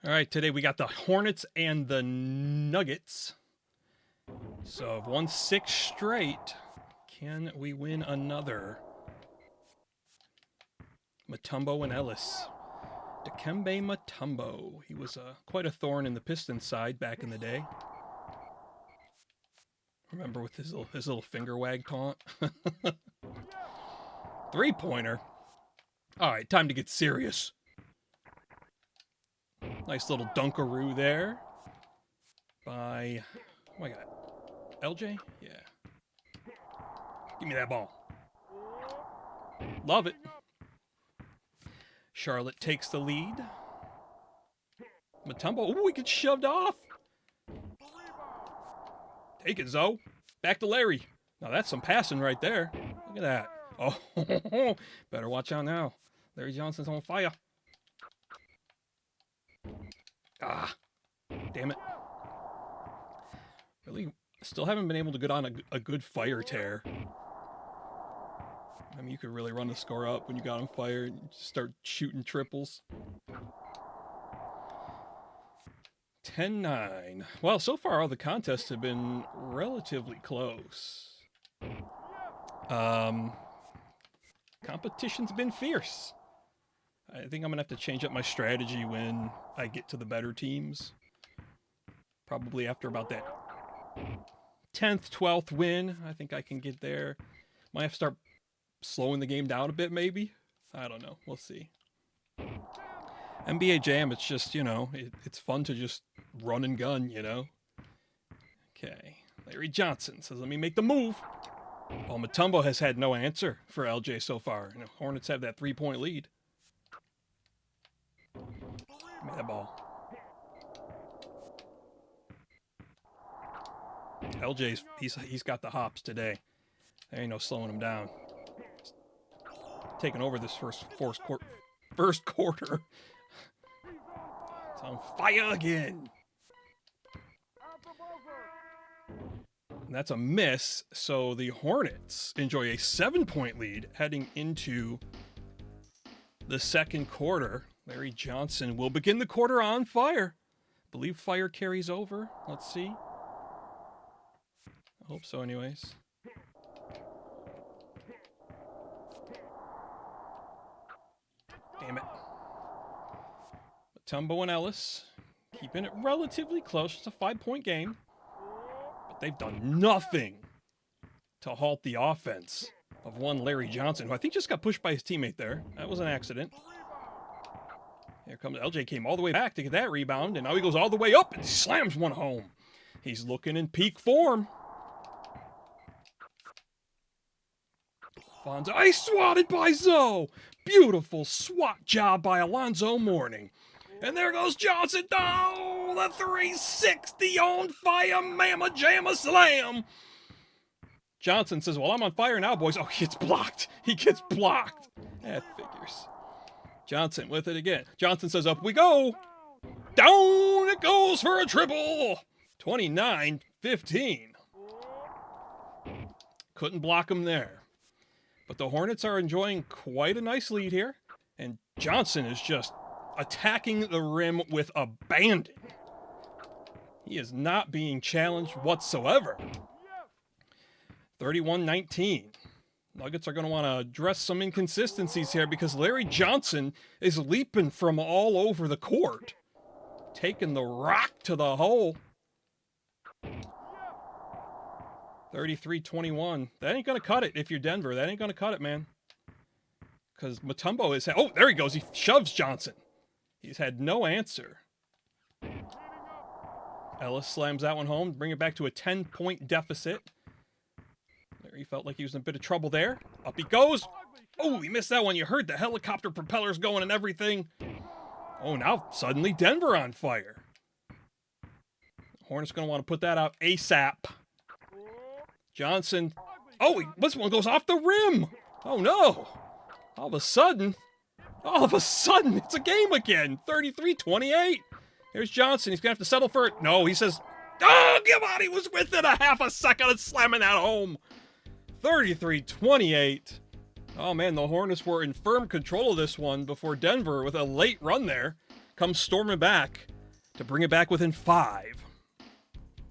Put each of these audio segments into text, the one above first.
All right, today we got the Hornets and the Nuggets. So I've won 6 straight. Can we win another? Mutombo and Ellis. Dikembe Mutombo. He was quite a thorn in the Pistons side back in the day. Remember with his little finger wag taunt? 3-pointer. All right, time to get serious. Nice little dunkaroo there by, oh my God, LJ? Yeah. Give me that ball. Love it. Charlotte takes the lead. Mutombo, ooh, he gets shoved off. Take it, Zoe. Back to Larry. Now that's some passing right there. Look at that. Oh, better watch out now. Larry Johnson's on fire. Ah, damn it. Really, still haven't been able to get on a good fire tear. I mean, you could really run the score up when you got on fire and start shooting triples. 10-9. Well, so far all the contests have been relatively close. Competition's been fierce. I think I'm going to have to change up my strategy when I get to the better teams. Probably after about that 10th, 12th win, I think I can get there. Might have to start slowing the game down a bit, maybe. I don't know. We'll see. NBA Jam, it's just, you know, it's fun to just run and gun, you know. Okay. Larry Johnson says, let me make the move. Well, Mutombo has had no answer for LJ so far. You know, Hornets have that 3-point lead. Give me that ball. LJ's, he's got the hops today. There ain't no slowing him down. He's taking over this first quarter. It's on fire again. And that's a miss, so the Hornets enjoy a 7-point lead heading into the second quarter. Larry Johnson will begin the quarter on fire. I believe fire carries over. Let's see. I hope so anyways. Damn it. Mutombo and Ellis keeping it relatively close. It's a 5-point game. But they've done nothing to halt the offense of one Larry Johnson, who I think just got pushed by his teammate there. That was an accident. Here comes LJ, came all the way back to get that rebound, and now he goes all the way up and slams one home. He's looking in peak form. Alonzo, he's swatted by Zoe. Beautiful swat job by Alonzo Mourning. And there goes Johnson. Oh, the 360 on fire, mamma jamma slam. Johnson says, well, I'm on fire now, boys. Oh, he gets blocked. He gets blocked. That figures. Johnson with it again. Johnson says, up we go. Down it goes for a triple. 29-15. Couldn't block him there. But the Hornets are enjoying quite a nice lead here. And Johnson is just attacking the rim with abandon. He is not being challenged whatsoever. 31-19. Nuggets are going to want to address some inconsistencies here because Larry Johnson is leaping from all over the court. Taking the rock to the hole. 33-21. That ain't going to cut it if you're Denver. That ain't going to cut it, man. Because Mutombo is... Oh, there he goes. He shoves Johnson. He's had no answer. Ellis slams that one home. Bring it back to a 10-point deficit. He felt like he was in a bit of trouble there. Up he goes. Oh, he missed that one. You heard the helicopter propellers going and everything. Oh, now suddenly Denver on fire. Hornets going to want to put that out ASAP. Johnson. Oh, this one goes off the rim. Oh, no. All of a sudden, it's a game again. 33-28. Here's Johnson. He's going to have to settle for it. No, he says, oh, come on. He was within a half a second of slamming that home. 33-28. Oh, man, the Hornets were in firm control of this one before Denver, with a late run there, comes storming back. to bring it back within 5.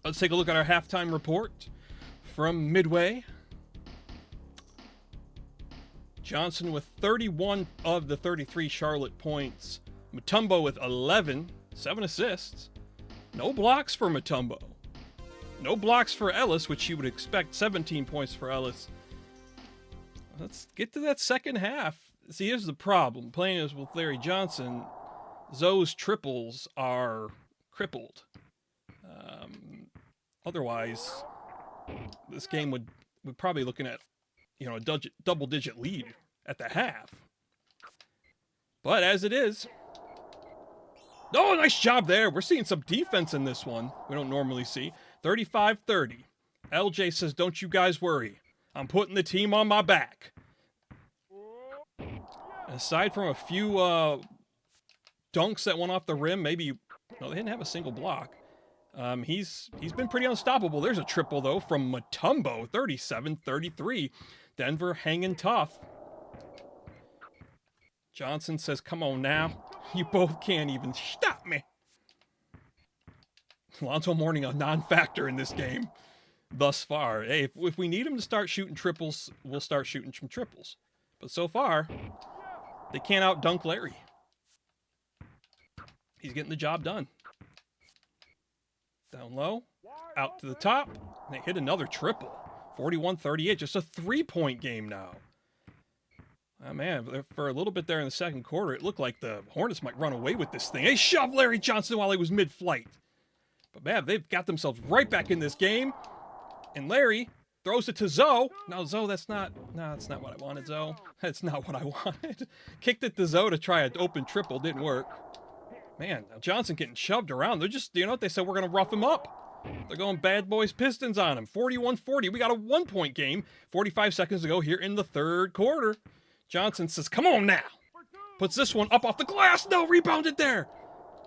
Let's take a look at our halftime report from Midway. Johnson with 31 of the 33 Charlotte points. Mutombo with 11, 7 assists. No blocks for Mutombo. No blocks for Ellis, which you would expect. 17 points for Ellis. Let's get to that second half. See, here's the problem. Playing this with Larry Johnson, Zoe's triples are crippled. Otherwise, this game would probably looking at, a double-digit lead at the half. But as it is, oh, nice job there. We're seeing some defense in this one we don't normally see. 35-30. LJ says, don't you guys worry. I'm putting the team on my back. Aside from a few dunks that went off the rim, maybe, no, they didn't have a single block. He's been pretty unstoppable. There's a triple, though, from Mutombo, 37-33. Denver hanging tough. Johnson says, come on now. You both can't even stop me. Alonzo Mourning, a non-factor in this game thus far. Hey, if we need him to start shooting triples, we'll start shooting some triples. But so far, they can't out-dunk Larry. He's getting the job done. Down low, out to the top, and they hit another triple. 41-38, just a 3-point game now. Oh, man, for a little bit there in the second quarter, it looked like the Hornets might run away with this thing. They shoved Larry Johnson while he was mid-flight. But, man, they've got themselves right back in this game. And Larry throws it to Zoe. Now, Zoe, that's not what I wanted, Zoe. That's not what I wanted. Kicked it to Zoe to try an open triple. Didn't work. Man, now Johnson getting shoved around. They're just, they said we're going to rough him up. They're going bad boys Pistons on him. 41-40. We got a 1-point game. 45 seconds to go here in the third quarter. Johnson says, come on now. Puts this one up off the glass. No, rebounded there.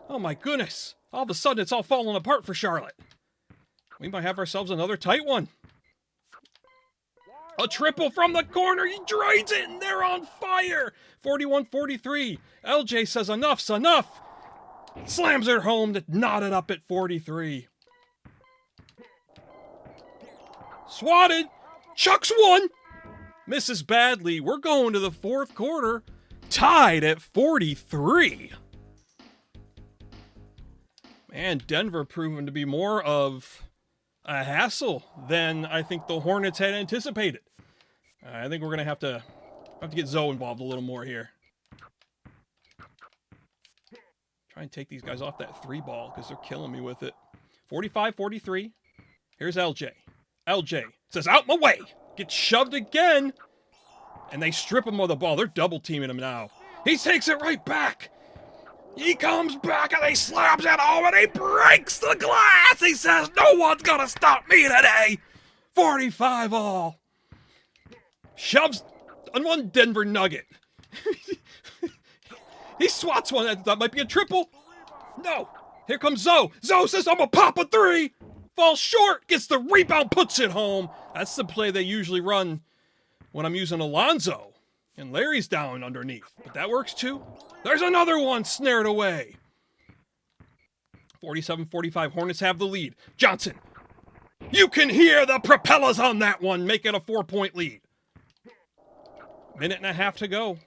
Oh, my goodness. All of a sudden, it's all falling apart for Charlotte. We might have ourselves another tight one. A triple from the corner. He drains it, and they're on fire. 41-43. LJ says, enough's enough. Slams it home to knot it up at 43. Swatted. Chucks one. Misses badly. We're going to the fourth quarter. Tied at 43. Man, Denver proven to be more of a hassle than I think the Hornets had anticipated. I think we're going to have to get Zoe involved a little more here. Try and take these guys off that 3 ball because they're killing me with it. 45-43. Here's LJ. LJ says, out my way. Gets shoved again. And they strip him of the ball. They're double teaming him now. He takes it right back. He comes back and he slams it home and he breaks the glass. He says, no one's going to stop me today. 45 all. Shoves on one Denver Nugget. He swats one. That might be a triple. No. Here comes Zoe. Zoe says, I'm going to pop a 3. Falls short. Gets the rebound. Puts it home. That's the play they usually run when I'm using Alonzo. And Larry's down underneath. But that works too. There's another one snared away. 47-45. Hornets have the lead. Johnson. You can hear the propellers on that one. Make it a 4-point lead. Minute and a half to go.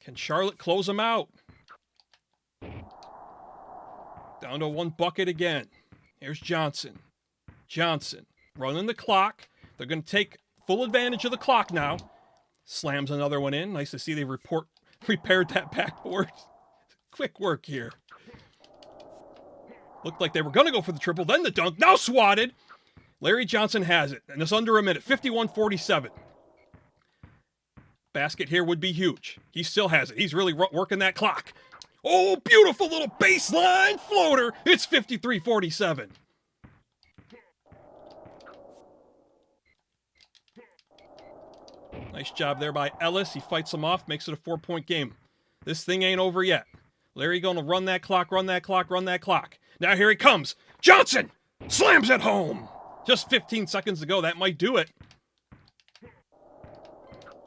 Can Charlotte close them out? Down to 1 bucket again. Here's Johnson. Johnson running the clock. They're going to take full advantage of the clock now. Slams another one in. Nice to see they repaired that backboard. Quick work here. Looked like they were going to go for the triple, then the dunk. Now swatted. Larry Johnson has it, and it's under a minute. 51-47. Basket here would be huge. He still has it. He's really working that clock. Oh, beautiful little baseline floater. It's 53-47. Nice job there by Ellis. He fights him off, makes it a 4-point game. This thing ain't over yet. Larry going to run that clock, run that clock, run that clock. Now here he comes. Johnson slams it home. Just 15 seconds to go. That might do it.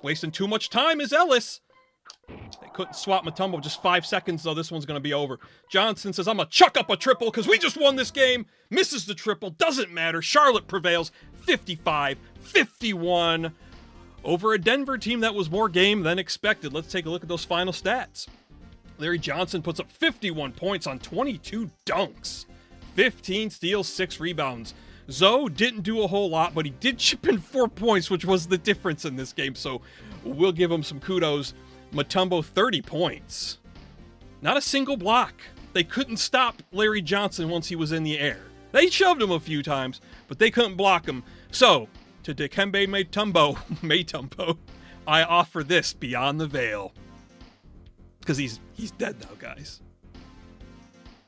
Wasting too much time is Ellis. They couldn't swat Mutombo. Just 5 seconds, though. This one's going to be over. Johnson says, I'm going to chuck up a triple because we just won this game. Misses the triple. Doesn't matter. Charlotte prevails 55-51 over a Denver team that was more game than expected. Let's take a look at those final stats. Larry Johnson puts up 51 points on 22 dunks. 15 steals, 6 rebounds. Zoe didn't do a whole lot, but he did chip in 4 points, which was the difference in this game, so we'll give him some kudos. Mutombo, 30 points. Not a single block. They couldn't stop Larry Johnson once he was in the air. They shoved him a few times, but they couldn't block him. So, to Dikembe Mutombo, I offer this Beyond the Veil. Because he's dead now, guys.